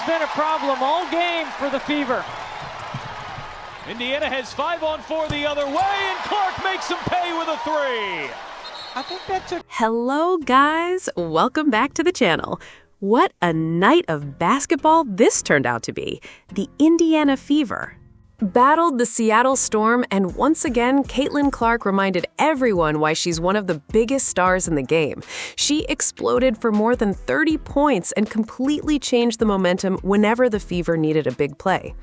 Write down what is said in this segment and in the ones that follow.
been a problem all game for the Fever. Indiana has 5-on-4 the other way, and Clark makes him pay with a three. I think that took... Hello, guys. Welcome back to the channel. What a night of basketball this turned out to be. The Indiana Fever battled the Seattle Storm, and once again, Caitlin Clark reminded everyone why she's one of the biggest stars in the game. She exploded for more than 30 points and completely changed the momentum whenever the Fever needed a big play.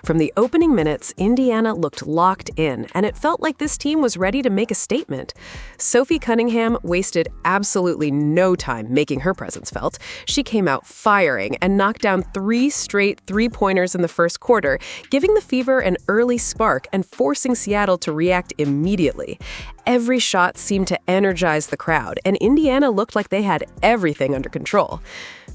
From the opening minutes, Indiana looked locked in, and it felt like this team was ready to make a statement. Sophie Cunningham wasted absolutely no time making her presence felt. She came out firing and knocked down 3 straight three-pointers in the first quarter, giving the Fever an early spark and forcing Seattle to react immediately. Every shot seemed to energize the crowd, and Indiana looked like they had everything under control.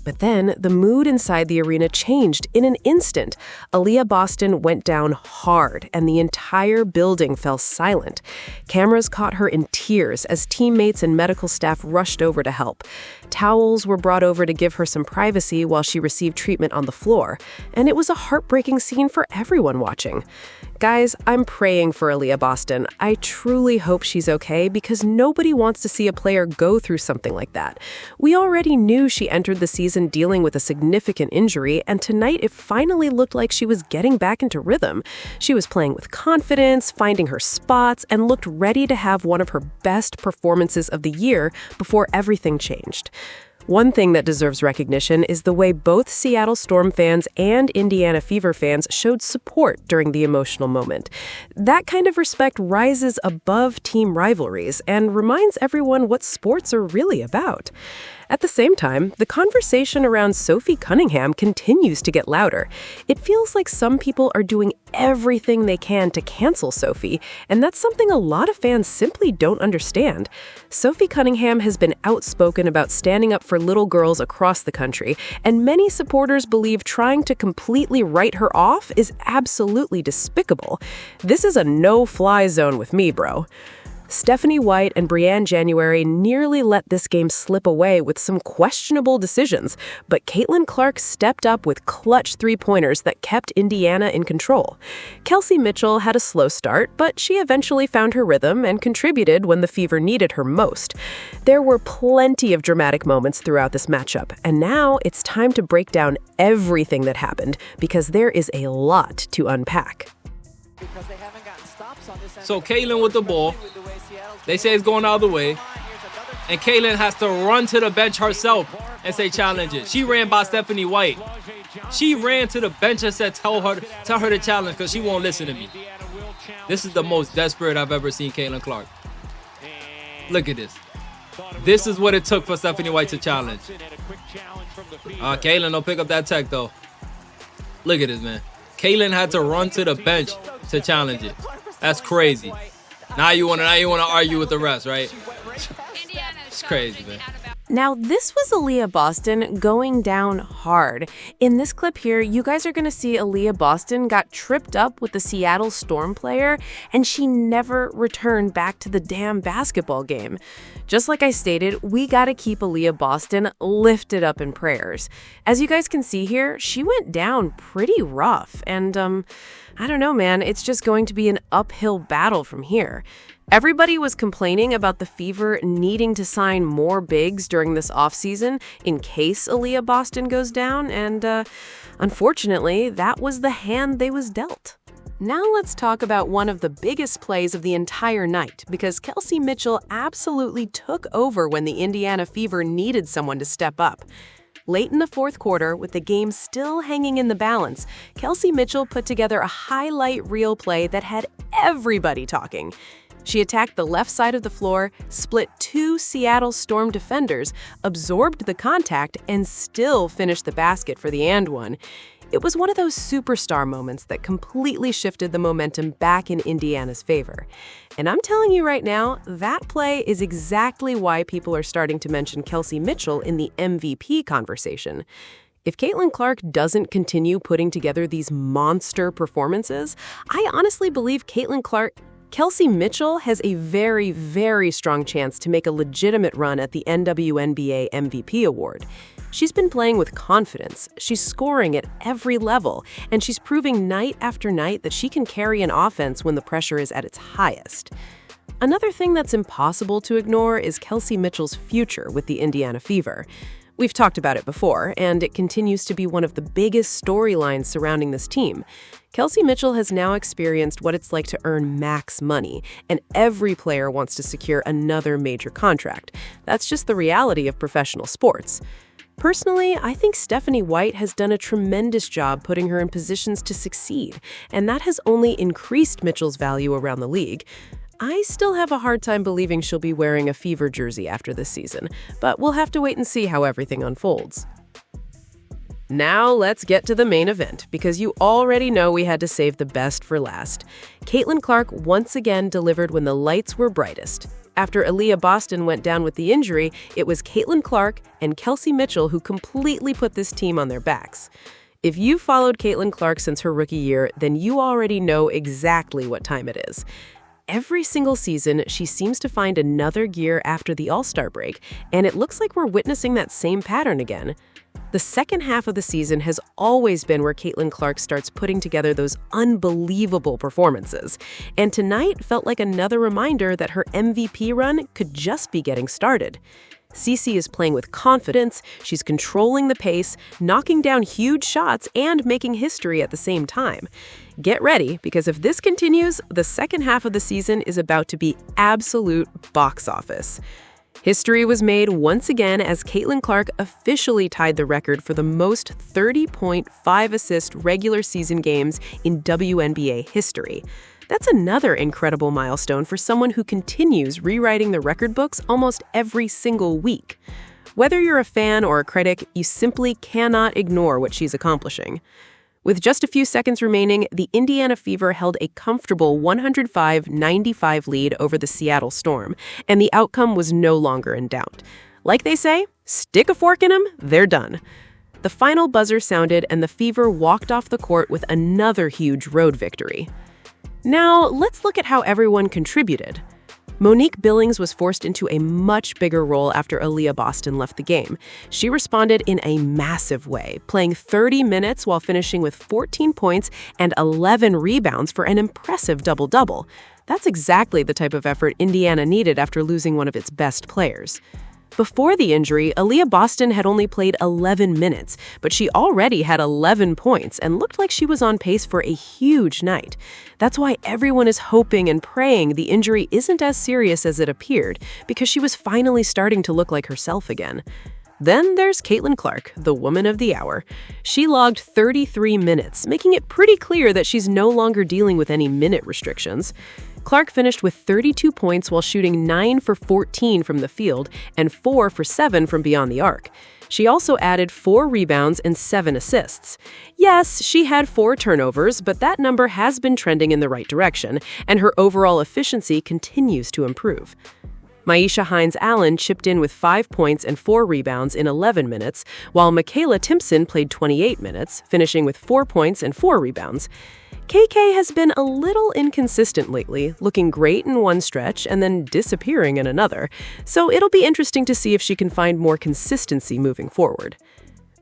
But then the mood inside the arena changed in an instant. Aliyah Boston went down hard, and the entire building fell silent. Cameras caught her in tears as teammates and medical staff rushed over to help. Towels were brought over to give her some privacy while she received treatment on the floor, and it was a heartbreaking scene for everyone watching. Guys, I'm praying for Aliyah Boston. I truly hope she's okay because nobody wants to see a player go through something like that. We already knew she entered the season dealing with a significant injury, and tonight it finally looked like she was getting back into rhythm. She was playing with confidence, finding her spots, and looked ready to have one of her best performances of the year before everything changed. One thing that deserves recognition is the way both Seattle Storm fans and Indiana Fever fans showed support during the emotional moment. That kind of respect rises above team rivalries and reminds everyone what sports are really about. At the same time, the conversation around Sophie Cunningham continues to get louder. It feels like some people are doing everything they can to cancel Sophie, and that's something a lot of fans simply don't understand. Sophie Cunningham has been outspoken about standing up for little girls across the country, and many supporters believe trying to completely write her off is absolutely despicable. This is a no-fly zone with me, bro. Stephanie White and Brianne January nearly let this game slip away with some questionable decisions, but Caitlin Clark stepped up with clutch three-pointers that kept Indiana in control. Kelsey Mitchell had a slow start, but she eventually found her rhythm and contributed when the Fever needed her most. There were plenty of dramatic moments throughout this matchup, and now it's time to break down everything that happened because there is a lot to unpack. So Caitlin with the ball. They say it's going the other way. And Caitlin has to run to the bench herself and say challenge it. She ran by Stephanie White. She ran to the bench and said tell her to challenge because she won't listen to me. This is the most desperate I've ever seen Caitlin Clark. Look at this. This is what it took for Stephanie White to challenge. Caitlin don't pick up that tech though. Look at this, man. Caitlin had to run to the bench to challenge it. That's crazy. Now you wanna argue with the refs, right? It's crazy, man. Now, this was Aliyah Boston going down hard. In this clip here, you guys are going to see Aliyah Boston got tripped up with the Seattle Storm player, and she never returned back to the damn basketball game. Just like I stated, we got to keep Aliyah Boston lifted up in prayers. As you guys can see here, she went down pretty rough, and I don't know, man, it's just going to be an uphill battle from here. Everybody was complaining about the Fever needing to sign more bigs during this offseason in case Aliyah Boston goes down, and unfortunately, that was the hand they was dealt. Now let's talk about one of the biggest plays of the entire night, because Kelsey Mitchell absolutely took over when the Indiana Fever needed someone to step up. Late in the fourth quarter, with the game still hanging in the balance, Kelsey Mitchell put together a highlight reel play that had everybody talking. She attacked the left side of the floor, split 2 Seattle Storm defenders, absorbed the contact, and still finished the basket for the and one. It was one of those superstar moments that completely shifted the momentum back in Indiana's favor. And I'm telling you right now, that play is exactly why people are starting to mention Kelsey Mitchell in the MVP conversation. If Caitlin Clark doesn't continue putting together these monster performances, I honestly believe Kelsey Mitchell has a very, very strong chance to make a legitimate run at the WNBA MVP award. She's been playing with confidence, she's scoring at every level, and she's proving night after night that she can carry an offense when the pressure is at its highest. Another thing that's impossible to ignore is Kelsey Mitchell's future with the Indiana Fever. We've talked about it before, and it continues to be one of the biggest storylines surrounding this team. Kelsey Mitchell has now experienced what it's like to earn max money, and every player wants to secure another major contract. That's just the reality of professional sports. Personally, I think Stephanie White has done a tremendous job putting her in positions to succeed, and that has only increased Mitchell's value around the league. I still have a hard time believing she'll be wearing a Fever jersey after this season, but we'll have to wait and see how everything unfolds. Now let's get to the main event, because you already know we had to save the best for last. Caitlin Clark once again delivered when the lights were brightest. After Aliyah Boston went down with the injury, it was Caitlin Clark and Kelsey Mitchell who completely put this team on their backs. If you've followed Caitlin Clark since her rookie year, then you already know exactly what time it is. Every single season, she seems to find another gear after the All-Star break, and it looks like we're witnessing that same pattern again. The second half of the season has always been where Caitlin Clark starts putting together those unbelievable performances, and tonight felt like another reminder that her MVP run could just be getting started. Cece is playing with confidence, she's controlling the pace, knocking down huge shots, and making history at the same time. Get ready, because if this continues, the second half of the season is about to be absolute box office. History was made once again as Caitlin Clark officially tied the record for the most 30.5-assist regular season games in WNBA history. That's another incredible milestone for someone who continues rewriting the record books almost every single week. Whether you're a fan or a critic, you simply cannot ignore what she's accomplishing. With just a few seconds remaining, the Indiana Fever held a comfortable 105-95 lead over the Seattle Storm, and the outcome was no longer in doubt. Like they say, stick a fork in them, they're done. The final buzzer sounded, and the Fever walked off the court with another huge road victory. Now, let's look at how everyone contributed. Monique Billings was forced into a much bigger role after Aliyah Boston left the game. She responded in a massive way, playing 30 minutes while finishing with 14 points and 11 rebounds for an impressive double-double. That's exactly the type of effort Indiana needed after losing one of its best players. Before the injury, Aliyah Boston had only played 11 minutes, but she already had 11 points and looked like she was on pace for a huge night. That's why everyone is hoping and praying the injury isn't as serious as it appeared, because she was finally starting to look like herself again. Then there's Caitlin Clark, the woman of the hour. She logged 33 minutes, making it pretty clear that she's no longer dealing with any minute restrictions. Clark finished with 32 points while shooting 9 for 14 from the field and 4 for 7 from beyond the arc. She also added 4 rebounds and 7 assists. Yes, she had 4 turnovers, but that number has been trending in the right direction, and her overall efficiency continues to improve. Myisha Hines-Allen chipped in with 5 points and 4 rebounds in 11 minutes, while Michaela Timpson played 28 minutes, finishing with 4 points and 4 rebounds. KK has been a little inconsistent lately, looking great in one stretch and then disappearing in another, so it'll be interesting to see if she can find more consistency moving forward.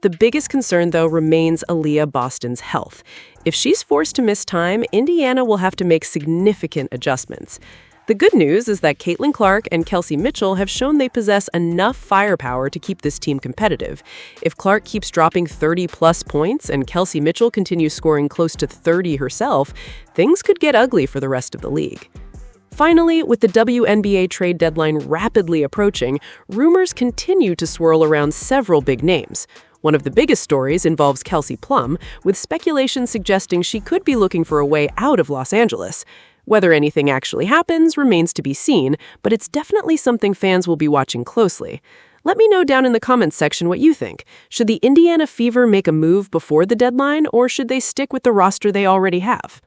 The biggest concern, though, remains Aliyah Boston's health. If she's forced to miss time, Indiana will have to make significant adjustments. The good news is that Caitlin Clark and Kelsey Mitchell have shown they possess enough firepower to keep this team competitive. If Clark keeps dropping 30-plus points and Kelsey Mitchell continues scoring close to 30 herself, things could get ugly for the rest of the league. Finally, with the WNBA trade deadline rapidly approaching, rumors continue to swirl around several big names. One of the biggest stories involves Kelsey Plum, with speculation suggesting she could be looking for a way out of Los Angeles. Whether anything actually happens remains to be seen, but it's definitely something fans will be watching closely. Let me know down in the comments section what you think. Should the Indiana Fever make a move before the deadline, or should they stick with the roster they already have?